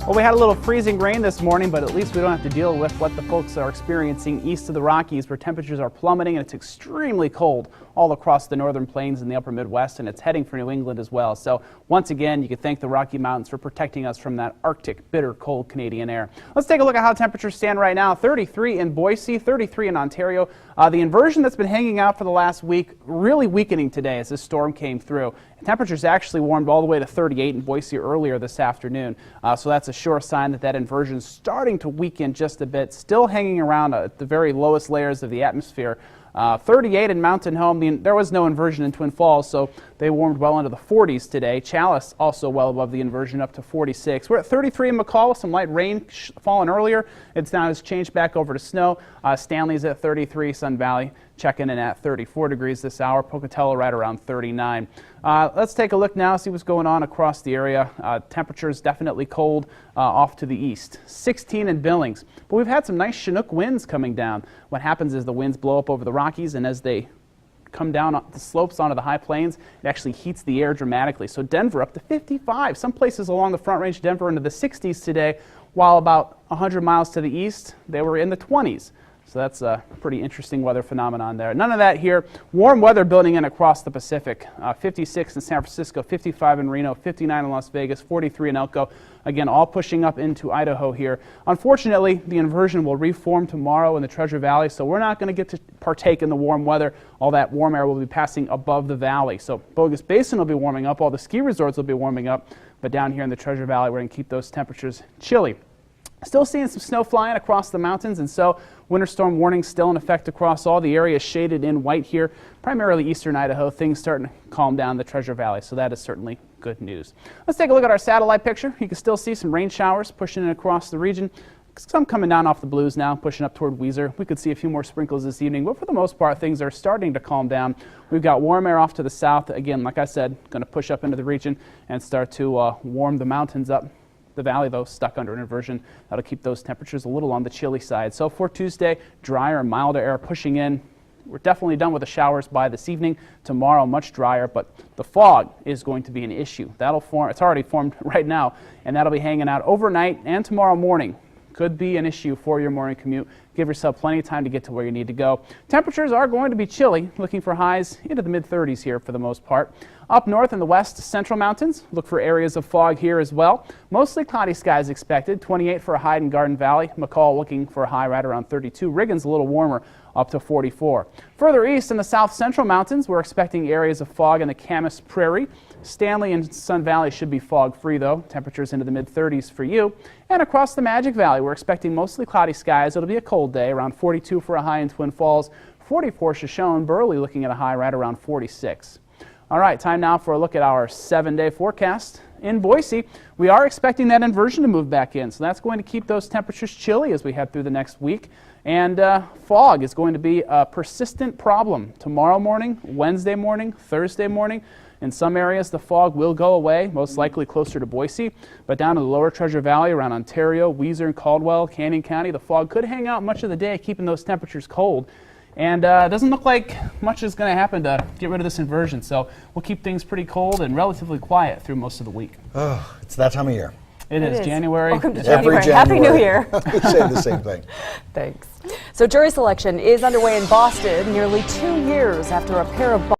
Well, we had a little freezing rain this morning, but at least we don't have to deal with what the folks are experiencing east of the Rockies, where temperatures are plummeting and it's extremely cold all across the northern plains and the upper Midwest, and it's heading for New England as well. So once again, you can thank the Rocky Mountains for protecting us from that Arctic, bitter, cold Canadian air. Let's take a look at how temperatures stand right now. 33 in Boise, 33 in Ontario. The inversion that's been hanging out for the last week really weakening today as this storm came through. Temperatures actually warmed all the way to 38 in Boise earlier this afternoon, so that's a sure sign that that inversion is starting to weaken just a bit, still hanging around at the very lowest layers of the atmosphere. 38 in Mountain Home. There was no inversion in Twin Falls, so they warmed well into the 40s today. Chalice also well above the inversion, up to 46. We're at 33 in McCall with some light rain falling earlier. It's now has changed back over to snow. Stanley's at 33. Sun Valley checking in at 34 degrees this hour. Pocatello right around 39. Let's take a look now, see what's going on across the area. Temperatures definitely cold off to the east. 16 in Billings. But we've had some nice Chinook winds coming down. What happens is the winds blow up over the Rockies, and as they come down the slopes onto the high plains, it actually heats the air dramatically. So Denver up to 55. Some places along the Front Range, Denver into the 60s today, while about 100 miles to the east, they were in the 20s. So that's a pretty interesting weather phenomenon there. None of that here. Warm weather building in across the Pacific. 56 in San Francisco, 55 in Reno, 59 in Las Vegas, 43 in Elko. Again, all pushing up into Idaho here. Unfortunately, the inversion will reform tomorrow in the Treasure Valley, so we're not going to get to partake in the warm weather. All that warm air will be passing above the valley. So Bogus Basin will be warming up, all the ski resorts will be warming up, but down here in the Treasure Valley, we're going to keep those temperatures chilly. Still seeing some snow flying across the mountains, and so winter storm warnings still in effect across all the areas shaded in white here, primarily eastern Idaho. Things starting to calm down the Treasure Valley, so that is certainly good news. Let's take a look at our satellite picture. You can still see some rain showers pushing in across the region. Some coming down off the blues now, pushing up toward Weiser. We could see a few more sprinkles this evening, but for the most part, things are starting to calm down. We've got warm air off to the south. Again, like I said, going to push up into the region and start to warm the mountains up. The valley, though, stuck under an inversion. That'll keep those temperatures a little on the chilly side. So for Tuesday, drier and milder air pushing in. We're definitely done with the showers by this evening. Tomorrow, much drier, but the fog is going to be an issue. That'll form. It's already formed right now, and that'll be hanging out overnight and tomorrow morning. Could be an issue for your morning commute. Give yourself plenty of time to get to where you need to go. Temperatures are going to be chilly, looking for highs into the mid-30s here for the most part. Up north in the west central mountains, look for areas of fog here as well. Mostly cloudy skies expected. 28 for a high in Garden Valley. McCall looking for a high right around 32. Riggins a little warmer, up to 44. Further east in the south central mountains, we're expecting areas of fog in the Camas Prairie. Stanley and Sun Valley should be fog-free, though. Temperatures into the mid-30s for you. And across the Magic Valley, we're expecting mostly cloudy skies. It'll be a cold day, around 42 for a high in Twin Falls, 44 Shoshone. Burley looking at a high right around 46. All right, time now for a look at our 7-day forecast. In Boise, we are expecting that inversion to move back in, so that's going to keep those temperatures chilly as we head through the next week. And fog is going to be a persistent problem tomorrow morning, Wednesday morning, Thursday morning. In some areas, the fog will go away, most likely closer to Boise, but down in the lower Treasure Valley around Ontario, Weiser, and Caldwell, Canyon County, the fog could hang out much of the day, keeping those temperatures cold. And it doesn't look like much is going to happen to get rid of this inversion, so we'll keep things pretty cold and relatively quiet through most of the week. Oh, it's that time of year. It is January. Welcome to January. Happy New Year. We say the same thing. Thanks. So jury selection is underway in Boston nearly 2 years after a pair of